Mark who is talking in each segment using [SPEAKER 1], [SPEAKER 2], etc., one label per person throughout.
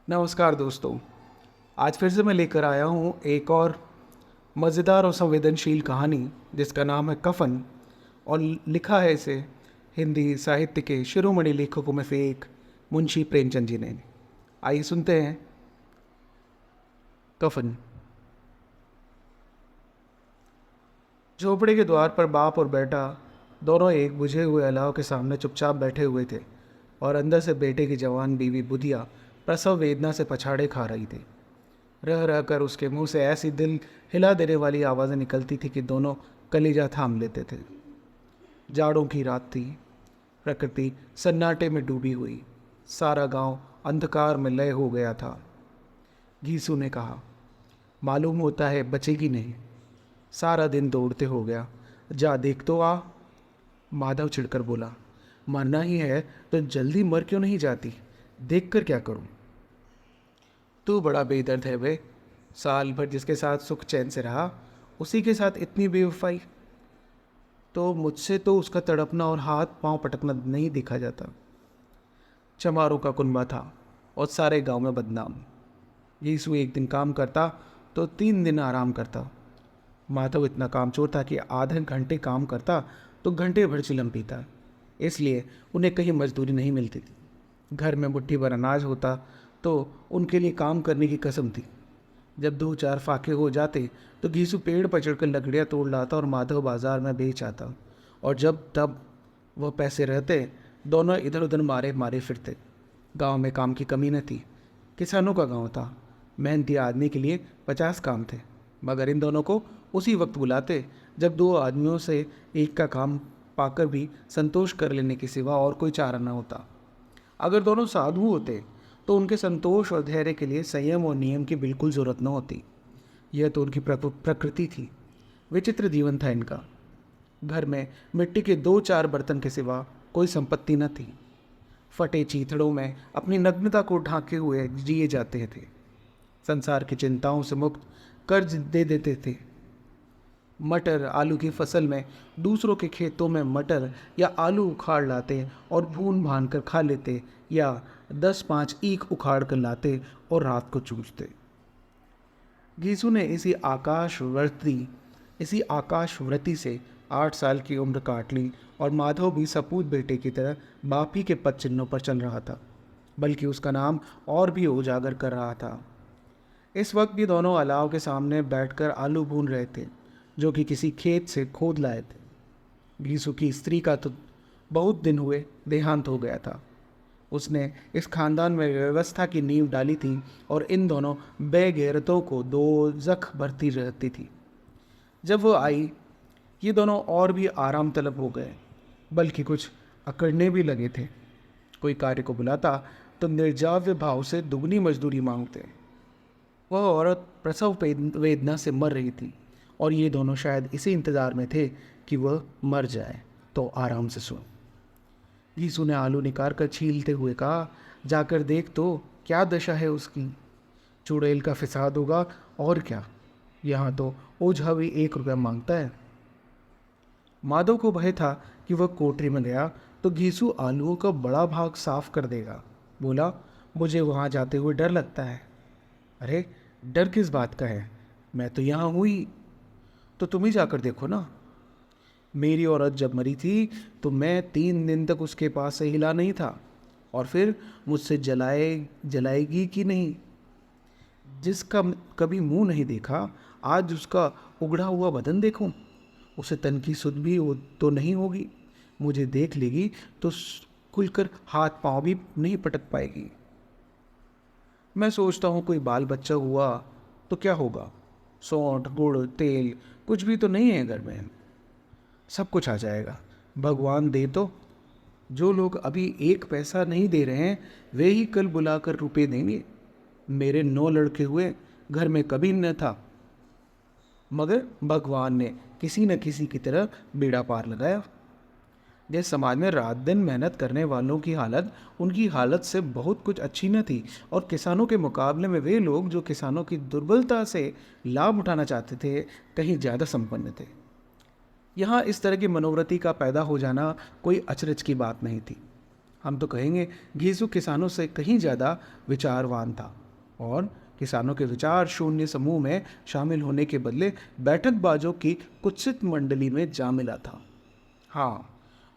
[SPEAKER 1] नमस्कार दोस्तों। आज फिर से मैं लेकर आया हूँ एक और मज़ेदार और संवेदनशील कहानी जिसका नाम है कफ़न। और लिखा है इसे हिंदी साहित्य के शिरोमणि लेखकों में से एक मुंशी प्रेमचंद जी ने। आइए सुनते हैं कफ़न। झोपड़ी के द्वार पर बाप और बेटा दोनों एक बुझे हुए अलाव के सामने चुपचाप बैठे हुए थे और अंदर से बेटे की जवान बीवी बुधिया प्रसव वेदना से पछाड़े खा रही थी। रह रह कर उसके मुंह से ऐसी दिल हिला देने वाली आवाज़ें निकलती थी कि दोनों कलीजा थाम लेते थे। जाड़ों की रात थी। प्रकृति सन्नाटे में डूबी हुई। सारा गांव अंधकार में लय हो गया था। घीसू ने कहा, मालूम होता है बचेगी नहीं। सारा दिन दौड़ते हो गया, जा देख तो आ। माधव चिढ़कर बोला, मरना ही है तो जल्दी मर क्यों नहीं जाती? देख कर क्या करूं? तू बड़ा बेदर्द है बे। साल भर जिसके साथ सुख चैन से रहा, उसी के साथ इतनी बेवफाई। तो मुझसे तो उसका तड़पना और हाथ पांव पटकना नहीं देखा जाता। चमारों का कुनबा था और सारे गांव में बदनाम। यीशु एक दिन काम करता तो 3 दिन आराम करता। माधव इतना कामचोर था कि आधे घंटे काम करता तो घंटे भर चिलम पीता। इसलिए उन्हें कहीं मजदूरी नहीं मिलती थी। घर में मुट्ठी भर अनाज होता तो उनके लिए काम करने की कसम थी। जब 2-4 फाके हो जाते तो घीसू पेड़ पर चढ़कर लकड़ियाँ तोड़ लाता और माधव बाजार में बेच आता। और जब तब वह पैसे रहते, दोनों इधर उधर मारे मारे फिरते। गांव में काम की कमी न थी। किसानों का गांव था। मेहनती आदमी के लिए 50 काम थे, मगर इन दोनों को उसी वक्त बुलाते जब 2 आदमियों से एक का काम पाकर भी संतोष कर लेने के सिवा और कोई चारा न होता। अगर दोनों साधु होते तो उनके संतोष और धैर्य के लिए संयम और नियम की बिल्कुल ज़रूरत न होती। यह तो उनकी प्रकृति थी। विचित्र जीवन था इनका। घर में मिट्टी के 2-4 बर्तन के सिवा कोई संपत्ति न थी। फटे चीथड़ों में अपनी नग्नता को ढांके हुए जिए जाते थे। संसार की चिंताओं से मुक्त कर्ज दे देते थे। मटर आलू की फसल में दूसरों के खेतों में मटर या आलू उखाड़ लाते और भून भान कर खा लेते, या 10-5 ईख उखाड़ कर लाते और रात को चूसते। घीसू ने इसी आकाशव्रति से 8 साल की उम्र काट ली और माधव भी सपूत बेटे की तरह बाप ही के पद चिन्हों पर चल रहा था, बल्कि उसका नाम और भी उजागर कर रहा था। इस वक्त भी दोनों अलाव के सामने बैठकर आलू भून रहे थे, जो कि किसी खेत से खोद लाए थे। घीसू की स्त्री का तो बहुत दिन हुए देहांत हो गया था। उसने इस खानदान में व्यवस्था की नींव डाली थी और इन दोनों बेगैरतों को दोज़ख भरती रहती थी। जब वो आई, ये दोनों और भी आराम तलब हो गए, बल्कि कुछ अकड़ने भी लगे थे। कोई कार्य को बुलाता तो निर्जाव्य भाव से दुगनी मजदूरी मांगते। वह औरत प्रसव वेदना से मर रही थी और ये दोनों शायद इसी इंतज़ार में थे कि वह मर जाए तो आराम से सोए। यीशु ने आलू निकाल कर छीलते हुए कहा, जाकर देख तो क्या दशा है उसकी। चुड़ैल का फिसाद होगा और क्या। यहाँ तो ओझा भी 1 रुपया मांगता है। माधव को भय था कि वह कोठरी में गया तो घीसू आलूओं का बड़ा भाग साफ कर देगा। बोला, मुझे वहाँ जाते हुए डर लगता है। अरे, डर किस बात का है? मैं तो यहाँ हुई। तो तुम ही जाकर देखो ना। मेरी औरत जब मरी थी तो मैं 3 दिन तक उसके पास से हिला नहीं था, और फिर मुझसे जलाएगी कि नहीं। जिसका कभी मुंह नहीं देखा, आज उसका उगड़ा हुआ बदन देखूं। उसे तन की सुध भी तो नहीं होगी। मुझे देख लेगी तो खुलकर हाथ पांव भी नहीं पटक पाएगी। मैं सोचता हूँ कोई बाल बच्चा हुआ तो क्या होगा। सौंठ गुड़ तेल कुछ भी तो नहीं है घर में। सब कुछ आ जाएगा, भगवान दे तो। जो लोग अभी 1 पैसा नहीं दे रहे हैं, वे ही कल बुलाकर रुपए देंगे। मेरे 9 लड़के हुए, घर में कभी न था, मगर भगवान ने किसी न किसी की तरह बेड़ा पार लगाया। जिस समाज में रात दिन मेहनत करने वालों की हालत उनकी हालत से बहुत कुछ अच्छी न थी, और किसानों के मुकाबले में वे लोग जो किसानों की दुर्बलता से लाभ उठाना चाहते थे, कहीं ज़्यादा संपन्न थे। यहाँ इस तरह की मनोवृत्ति का पैदा हो जाना कोई अचरज की बात नहीं थी। हम तो कहेंगे घीसू किसानों से कहीं ज़्यादा विचारवान था और किसानों के विचार शून्य समूह में शामिल होने के बदले बैठकबाजों की कुत्सित मंडली में जा मिला था। हाँ,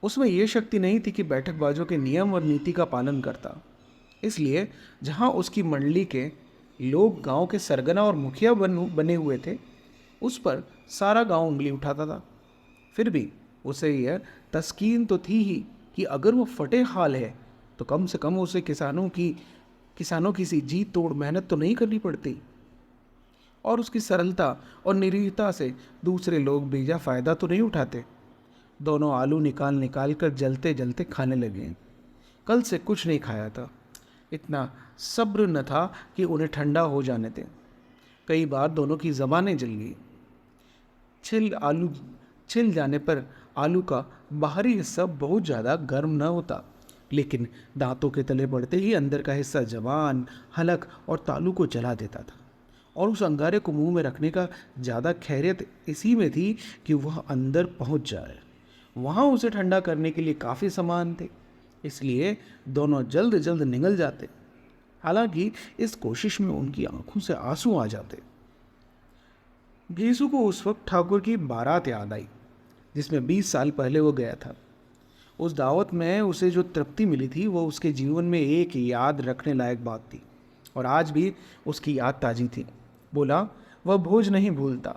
[SPEAKER 1] उसमें यह शक्ति नहीं थी कि बैठकबाजों के नियम और नीति का पालन करता। इसलिए जहाँ उसकी मंडली के लोग गांव के सरगना और मुखिया बने हुए थे, उस पर सारा गांव उंगली उठाता था। फिर भी उसे यह तस्कीन तो थी ही कि अगर वो फटे हाल है तो कम से कम उसे किसानों की सी जी तोड़ मेहनत तो नहीं करनी पड़ती। और उसकी सरलता और निरीहता से दूसरे लोग बेजा फायदा तो नहीं उठाते। दोनों आलू निकाल निकाल कर जलते जलते खाने लगे। कल से कुछ नहीं खाया था, इतना सब्र न था कि उन्हें ठंडा हो जाने दें। कई बार दोनों की ज़बानें जल गई। छिल जाने पर आलू का बाहरी हिस्सा बहुत ज़्यादा गर्म न होता, लेकिन दांतों के तले बढ़ते ही अंदर का हिस्सा जवान, हलक और तालू को जला देता था। और उस अंगारे को मुंह में रखने का ज़्यादा खैरियत इसी में थी कि वह अंदर पहुंच जाए। वहाँ उसे ठंडा करने के लिए काफ़ी सामान थे, इसलिए दोनों जल्द जल्द निगल जाते। हालांकि इस कोशिश में उनकी आंखों से आंसू आ जाते। घीसू को उस वक्त ठाकुर की बारात याद आई जिसमें 20 साल पहले वो गया था। उस दावत में उसे जो तृप्ति मिली थी वो उसके जीवन में एक याद रखने लायक बात थी और आज भी उसकी याद ताजी थी। बोला वह भोज नहीं भूलता।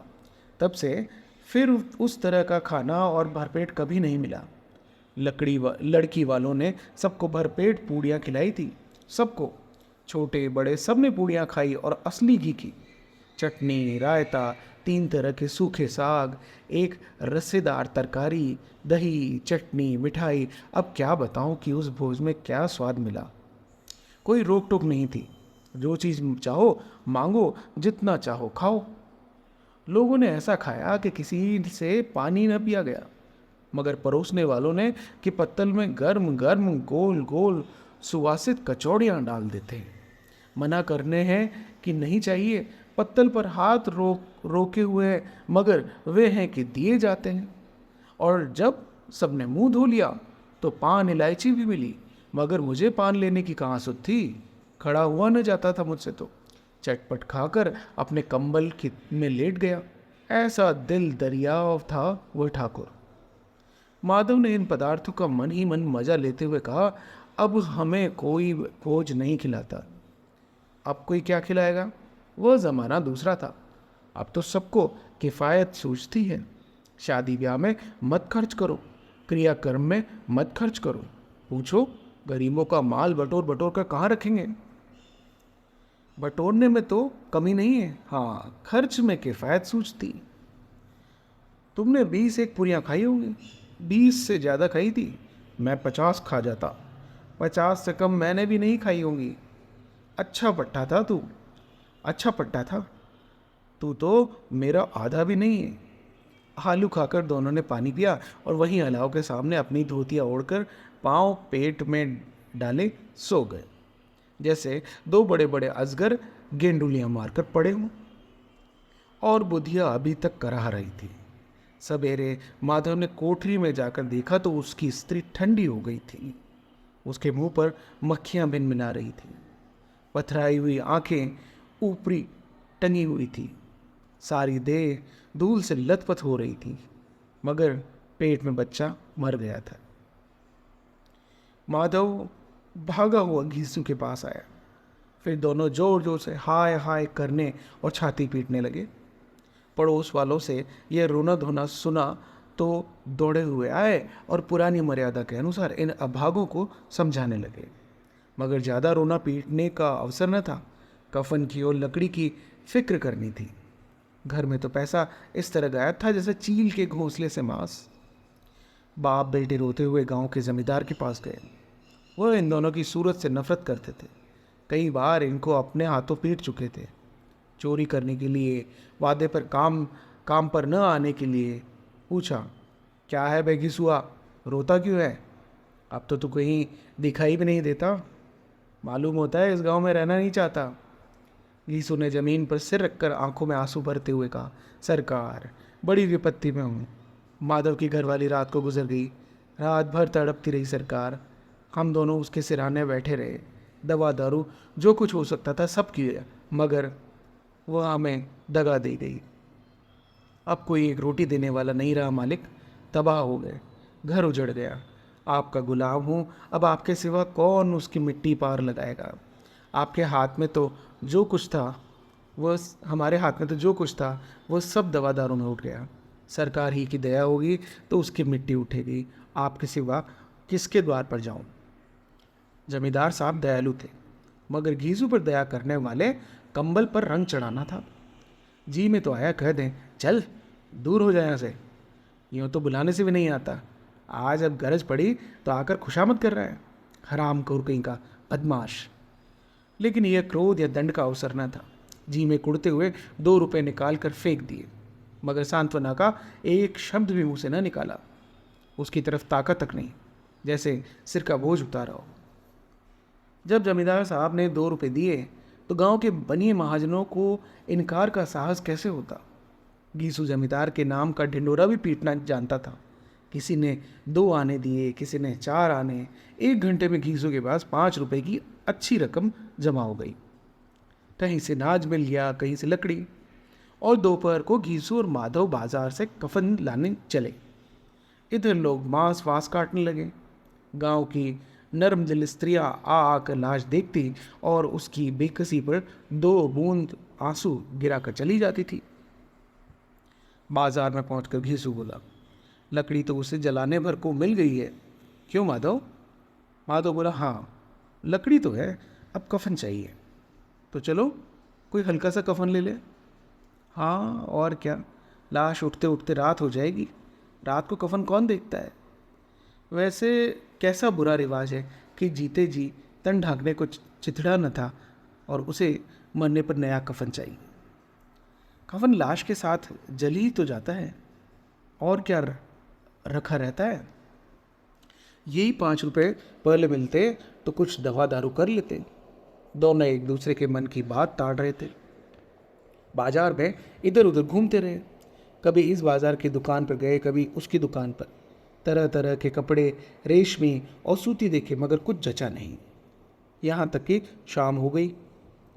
[SPEAKER 1] तब से फिर उस तरह का खाना और भरपेट कभी नहीं मिला। लड़की वालों ने सबको भरपेट पूड़ियाँ खिलाई थी। सबको, छोटे बड़े सब ने पूड़ियाँ खाई और असली घी की। चटनी, रायता, 3 तरह के सूखे साग, एक रसेदार तरकारी, दही, चटनी, मिठाई। अब क्या बताऊं कि उस भोज में क्या स्वाद मिला। कोई रोक टोक नहीं थी। जो चीज़ चाहो मांगो, जितना चाहो खाओ। लोगों ने ऐसा खाया कि किसी से पानी न पिया गया, मगर परोसने वालों ने कि पत्तल में गर्म गर्म गोल गोल सुवासित कचौड़ियाँ डाल देते। मना करने हैं कि नहीं चाहिए, पत्तल पर हाथ रोके हुए हैं, मगर वे हैं कि दिए जाते हैं। और जब सबने मुंह धो लिया तो पान इलायची भी मिली, मगर मुझे पान लेने की कहाँ सुध थी। खड़ा हुआ न जाता था मुझसे तो। चटपट खाकर अपने कंबल में लेट गया। ऐसा दिल दरिया था वह ठाकुर। माधव ने इन पदार्थों का मन ही मन मजा लेते हुए कहा, अब हमें कोई भोज नहीं खिलाता। अब कोई क्या खिलाएगा? वह ज़माना दूसरा था। अब तो सबको किफ़ायत सूझती है। शादी ब्याह में मत खर्च करो, क्रियाकर्म में मत खर्च करो। पूछो गरीबों का माल बटोर बटोर कर कहाँ रखेंगे? बटोरने में तो कमी नहीं है, हाँ खर्च में किफ़ायत सूझती। तुमने 20 एक पूरियाँ खाई होंगी। 20 से ज़्यादा खाई थी। मैं 50 खा जाता। 50 से कम मैंने भी नहीं खाई होंगी। अच्छा पट्टा था तू, अच्छा पट्टा था तू तो मेरा आधा भी नहीं है। आलू खाकर दोनों ने पानी पिया और वहीं अलाव के सामने अपनी धोतियाँ ओढ़कर पाँव पेट में डाले सो गए, जैसे 2 बड़े बड़े अजगर गेंडुलियाँ मारकर पड़े हों। और बुधिया अभी तक कराह रही थी। सवेरे माधव ने कोठरी में जाकर देखा तो उसकी स्त्री ठंडी हो गई थी। उसके मुंह पर मक्खियाँ भिनभिना रही थी। पथराई हुई आंखें ऊपरी टंगी हुई थी। सारी देह धूल से लथपथ हो रही थी, मगर पेट में बच्चा मर गया था। माधव भागा हुआ घीसू के पास आया। फिर दोनों जोर जोर से हाय हाय करने और छाती पीटने लगे। पड़ोस वालों से यह रोना धोना सुना तो दौड़े हुए आए और पुरानी मर्यादा के अनुसार इन अभागों को समझाने लगे, मगर ज़्यादा रोना पीटने का अवसर न था। कफन की और लकड़ी की फिक्र करनी थी। घर में तो पैसा इस तरह गायब था जैसे चील के घोंसले से मांस। बाप बेटे रोते हुए गांव के जमींदार के पास गए। वह इन दोनों की सूरत से नफरत करते थे। कई बार इनको अपने हाथों पीट चुके थे। चोरी करने के लिए, वादे पर काम पर न आने के लिए। पूछा, क्या है बेगिसुआ, रोता क्यों है? अब तो तू कहीं दिखाई भी नहीं देता। मालूम होता है इस गांव में रहना नहीं चाहता। घीसू ने जमीन पर सिर रखकर आंखों में आंसू भरते हुए कहा, सरकार बड़ी विपत्ति में हूँ। माधव की घरवाली रात को गुजर गई। रात भर तड़पती रही सरकार। हम दोनों उसके सिरहाने बैठे रहे। दवा दारू जो कुछ हो सकता था सब किया, मगर वह हमें दगा दे गई। अब कोई एक रोटी देने वाला नहीं रहा मालिक। तबाह हो गए, घर उजड़ गया। आपका गुलाम हूँ, अब आपके सिवा कौन उसकी मिट्टी पार लगाएगा। आपके हाथ में तो जो कुछ था वह हमारे हाथ में तो जो कुछ था वह सब दवादारों में उठ गया। सरकार ही की दया होगी तो उसकी मिट्टी उठेगी। आपके सिवा किसके द्वार पर जाऊं। जमींदार साहब दयालु थे, मगर घीसू पर दया करने वाले कंबल पर रंग चढ़ाना था। जी में तो आया कह दें, चल दूर हो जाए यहाँ से। यूँ तो बुलाने से भी नहीं आता, आज अब गरज पड़ी तो आकर खुशामद कर रहा है। हराम खोर कहीं का बदमाश। लेकिन यह क्रोध या दंड का अवसर न था। जी में कुड़ते हुए 2 रुपए निकाल कर फेंक दिए, मगर सांत्वना का एक शब्द भी मुंह से न निकाला। उसकी तरफ ताकत तक नहीं, जैसे सिर का बोझ उतारा हो। जब जमींदार साहब ने 2 रुपए दिए तो गांव के बनिए महाजनों को इनकार का साहस कैसे होता। गीसू जमींदार के नाम का ढिंडोरा भी पीटना जानता था। किसी ने 2 आने दिए, किसी ने 4 आने। 1 घंटे में घीसू के पास 5 रुपए की अच्छी रकम जमा हो गई। कहीं से नाज मिल गया, कहीं से लकड़ी। और दोपहर को घीसू और माधव बाजार से कफन लाने चले। इधर लोग मांस वास काटने लगे। गांव की नर्म दिल स्त्रियां आ आकर लाश देखती और उसकी बेकसी पर 2 बूंद आंसू गिरा कर चली जाती थी। बाजार में पहुंचकर घीसू बोला, लकड़ी तो उसे जलाने भर को मिल गई है। क्यों माधव? माधव बोला, हाँ लकड़ी तो है, अब कफन चाहिए। तो चलो कोई हल्का सा कफन ले ले। हाँ और क्या, लाश उठते उठते रात हो जाएगी। रात को कफन कौन देखता है। वैसे कैसा बुरा रिवाज है कि जीते जी तन ढांकने को चिथड़ा न था और उसे मरने पर नया कफन चाहिए। कफन लाश के साथ जल ही तो जाता है, और क्या रखा रहता है। यही 5 रुपए पहले मिलते तो कुछ दवा दारू कर लेते। दोनों एक दूसरे के मन की बात ताड़ रहे थे। बाजार में इधर उधर घूमते रहे। कभी इस बाजार की दुकान पर गए, कभी उसकी दुकान पर। तरह तरह के कपड़े, रेशमी और सूती देखे, मगर कुछ जचा नहीं। यहाँ तक कि शाम हो गई।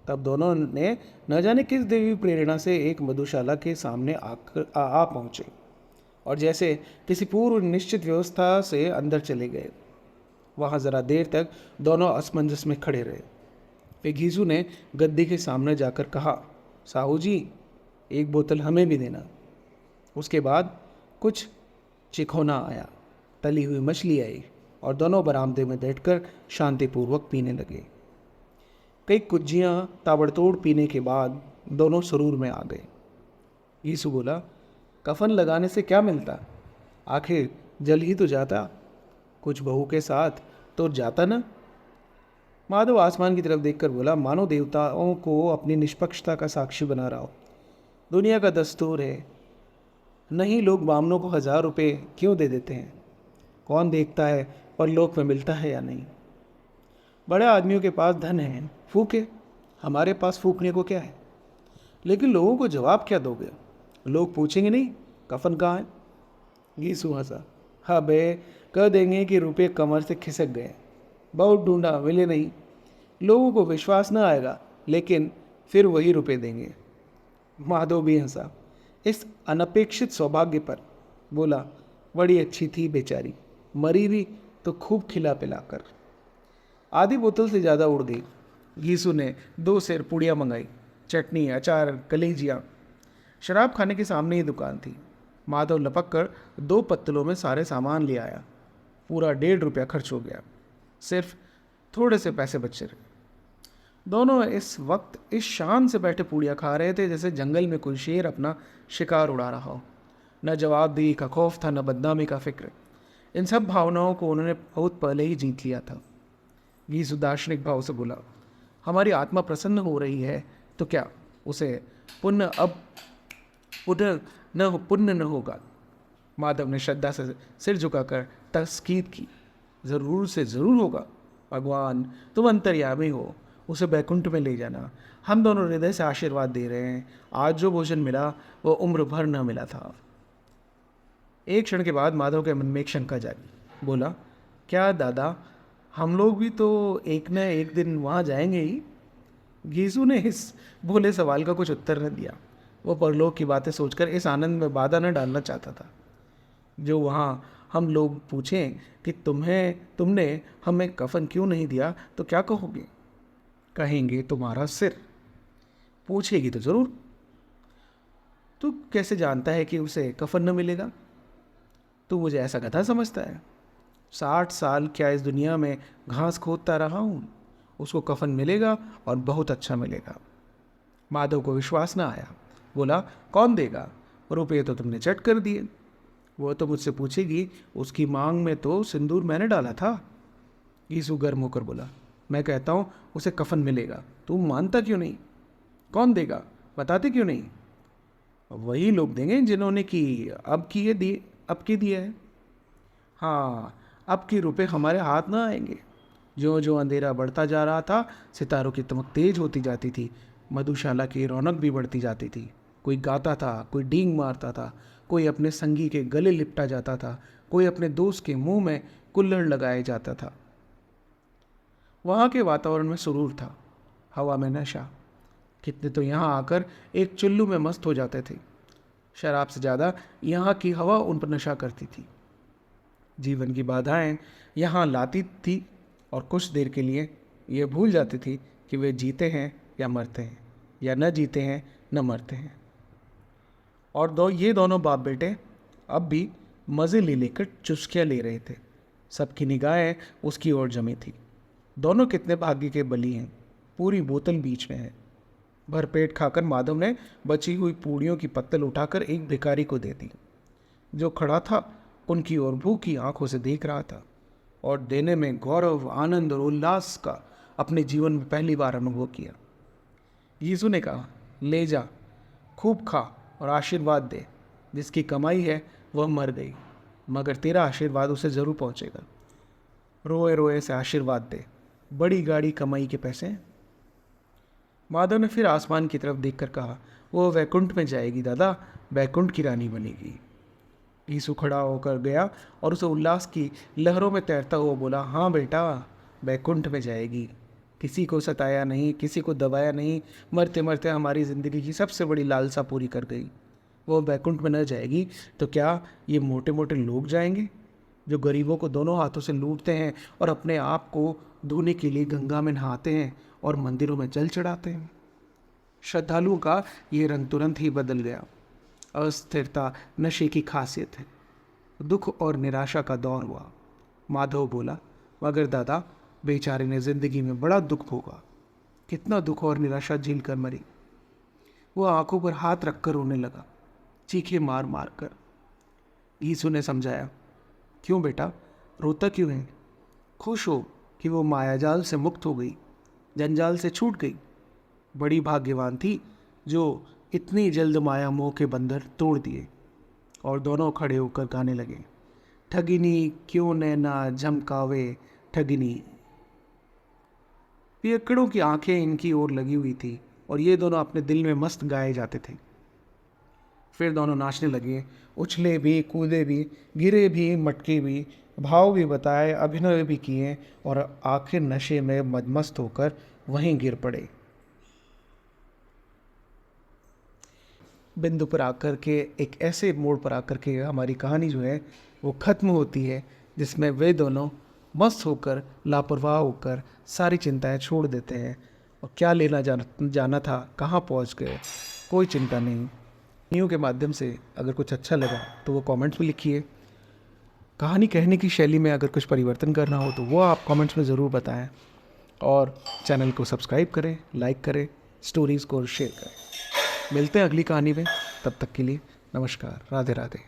[SPEAKER 1] तब दोनों ने न जाने किस देवी प्रेरणा से एक मधुशाला के सामने आ पहुँचे और जैसे किसी पूर्व निश्चित व्यवस्था से अंदर चले गए। वहाँ ज़रा देर तक दोनों असमंजस में खड़े रहे। फिर घीसू ने गद्दी के सामने जाकर कहा, साहू जी एक बोतल हमें भी देना। उसके बाद कुछ चिखोना आया, तली हुई मछली आई और दोनों बरामदे में बैठकर शांतिपूर्वक पीने लगे। कई कुज्जियाँ ताबड़तोड़ पीने के बाद दोनों सरूर में आ गए। यीशु बोला, कफन लगाने से क्या मिलता, आखिर जल ही तो जाता। कुछ बहू के साथ तो जाता ना। माधव आसमान की तरफ देखकर बोला, मानो देवताओं को अपनी निष्पक्षता का साक्षी बना रहा हो। दुनिया का दस्तूर है, नहीं लोग बामनों को 1000 रुपये क्यों दे देते हैं। कौन देखता है परलोक में मिलता है या नहीं। बड़े आदमियों के पास धन है, फूके। हमारे पास फूकने को क्या है। लेकिन लोगों को जवाब क्या दोगे। लोग पूछेंगे नहीं कफन कहाँ है। घीसू हंसा, हाँ बे, कह देंगे कि रुपये कमर से खिसक गए, बहुत ढूंढा मिले नहीं। लोगों को विश्वास न आएगा, लेकिन फिर वही रुपये देंगे। माधव भी हंसा इस अनपेक्षित सौभाग्य पर। बोला, बड़ी अच्छी थी बेचारी, मरी भी तो खूब खिला पिलाकर। आधी बोतल से ज़्यादा उड़ गई। घीसू ने 2 सेर पुड़िया मंगाई, चटनी, अचार, कलेजियाँ। शराब खाने के सामने ही दुकान थी। माधव लपक कर 2 पत्तलों में सारे सामान ले आया। पूरा 1.5 रुपया खर्च हो गया। सिर्फ थोड़े से पैसे बचे रहे। दोनों इस वक्त इस शान से बैठे पूड़ियाँ खा रहे थे जैसे जंगल में कोई शेर अपना शिकार उड़ा रहा हो। न जवाबदेही का खौफ था, न बदनामी का फिक्र। इन सब भावनाओं को उन्होंने बहुत पहले ही जीत लिया था। घीसू दार्शनिक भाव से बोला, हमारी आत्मा प्रसन्न हो रही है तो क्या उसे पुण्य न होगा। माधव ने श्रद्धा से सिर झुकाकर तस्कीद की, ज़रूर से ज़रूर होगा। भगवान तुम अंतर्यामी हो, उसे बैकुंठ में ले जाना। हम दोनों हृदय से आशीर्वाद दे रहे हैं। आज जो भोजन मिला वो उम्र भर न मिला था। एक क्षण के बाद माधव के मन में एक शंका जागी। बोला, क्या दादा हम लोग भी तो एक न एक दिन वहाँ जाएंगे ही। गीसू ने इस भोले सवाल का कुछ उत्तर न दिया। वो परलोक की बातें सोचकर इस आनंद में बाधा न डालना चाहता था। जो वहाँ हम लोग पूछें कि तुमने हमें कफन क्यों नहीं दिया, तो क्या कहोगे? कहेंगे तुम्हारा सिर। पूछेगी तो जरूर, तू कैसे जानता है कि उसे कफन न मिलेगा? तू मुझे ऐसा गधा समझता है? 60 साल क्या इस दुनिया में घास खोदता रहा हूँ। उसको कफन मिलेगा और बहुत अच्छा मिलेगा। माधव को विश्वास ना आया। बोला, कौन देगा? रुपये तो तुमने चट कर दिए। वो तो मुझसे पूछेगी, उसकी मांग में तो सिंदूर मैंने डाला था। यीशु गर्म होकर बोला, मैं कहता हूँ उसे कफन मिलेगा, तुम मानता क्यों नहीं? कौन देगा, बताते क्यों नहीं? वही लोग देंगे जिन्होंने कि अब की दिए है। हाँ, अब के रुपए हमारे हाथ ना आएंगे। जो जो अंधेरा बढ़ता जा रहा था, सितारों की चमक तेज होती जाती थी, मधुशाला की रौनक भी बढ़ती जाती थी। कोई गाता था, कोई डींग मारता था, कोई अपने संगी के गले लिपटा जाता था, कोई अपने दोस्त के मुंह में कुल्हड़ लगाया जाता था। वहाँ के वातावरण में सुरूर था, हवा में नशा। कितने तो यहाँ आकर एक चुल्लू में मस्त हो जाते थे। शराब से ज़्यादा यहाँ की हवा उन पर नशा करती थी। जीवन की बाधाएं यहाँ लाती थी और कुछ देर के लिए ये भूल जाती थी कि वे जीते हैं या मरते हैं, या न जीते हैं न मरते हैं। और ये दोनों बाप बेटे अब भी मज़े ले लेकर चुस्कियाँ ले रहे थे। सबकी निगाहें उसकी ओर जमी थी। दोनों कितने भाग्य के बली हैं। पूरी बोतल बीच में है। भरपेट खाकर माधव ने बची हुई पूड़ियों की पत्तल उठाकर एक भिखारी को दे दी। जो खड़ा था उनकी ओर भूखी आंखों से देख रहा था और देने में गौरव, आनंद और उल्लास का अपने जीवन में पहली बार अनुभव किया। यीशु ने कहा, ले जा, खूब खा और आशीर्वाद दे। जिसकी कमाई है वह मर गई, मगर तेरा आशीर्वाद उसे ज़रूर पहुंचेगा। रोए रोए से आशीर्वाद दे, बड़ी गाड़ी कमाई के पैसे हैं। माधव ने फिर आसमान की तरफ देखकर कहा, वो वैकुंठ में जाएगी दादा, वैकुंठ की रानी बनेगी। यीशु खड़ा होकर गया और उसे उल्लास की लहरों में तैरता हुआ बोला, हाँ बेटा, वैकुंठ में जाएगी। किसी को सताया नहीं, किसी को दबाया नहीं, मरते मरते हमारी ज़िंदगी की सबसे बड़ी लालसा पूरी कर गई। वो वैकुंठ में न जाएगी तो क्या ये मोटे मोटे लोग जाएंगे, जो गरीबों को दोनों हाथों से लूटते हैं और अपने आप को धोने के लिए गंगा में नहाते हैं और मंदिरों में जल चढ़ाते हैं? श्रद्धालुओं का ये रंग तुरंत ही बदल गया। अस्थिरता नशे की खासियत है। दुख और निराशा का दौर हुआ। माधव बोला, मगर दादा, बेचारे ने जिंदगी में बड़ा दुख भोगा। कितना दुख और निराशा झेल कर मरी। वो आंखों पर हाथ रखकर रोने लगा, चीखे मार मार कर। यीशु ने समझाया, क्यों बेटा, रोता क्यों है? खुश हो कि वो मायाजाल से मुक्त हो गई, जंजाल से छूट गई। बड़ी भाग्यवान थी जो इतनी जल्द माया मोह के बंधन तोड़ दिए। और दोनों खड़े होकर गाने लगे, ठगिनी क्यों नैना झमकावे ठगिनी। पियक्कड़ों की आंखें इनकी ओर लगी हुई थी और ये दोनों अपने दिल में मस्त गाए जाते थे। फिर दोनों नाचने लगे, उछले भी, कूदे भी, गिरे भी, मटके भी, भाव भी बताए, अभिनय भी किए और आखिर नशे में मदमस्त होकर वहीं गिर पड़े। बिंदु पर आकर के, एक ऐसे मोड़ पर आकर के हमारी कहानी जो है वो ख़त्म होती है, जिसमें वे दोनों मस्त होकर, लापरवाह होकर सारी चिंताएं छोड़ देते हैं और क्या लेना जाना था, कहाँ पहुँच गए, कोई चिंता नहीं। कहानियों के माध्यम से अगर कुछ अच्छा लगा तो वो कमेंट्स में लिखिए। कहानी कहने की शैली में अगर कुछ परिवर्तन करना हो तो वो आप कमेंट्स में ज़रूर बताएं। और चैनल को सब्सक्राइब करें, लाइक करें, स्टोरीज़ को शेयर करें। मिलते हैं अगली कहानी में, तब तक के लिए नमस्कार, राधे राधे।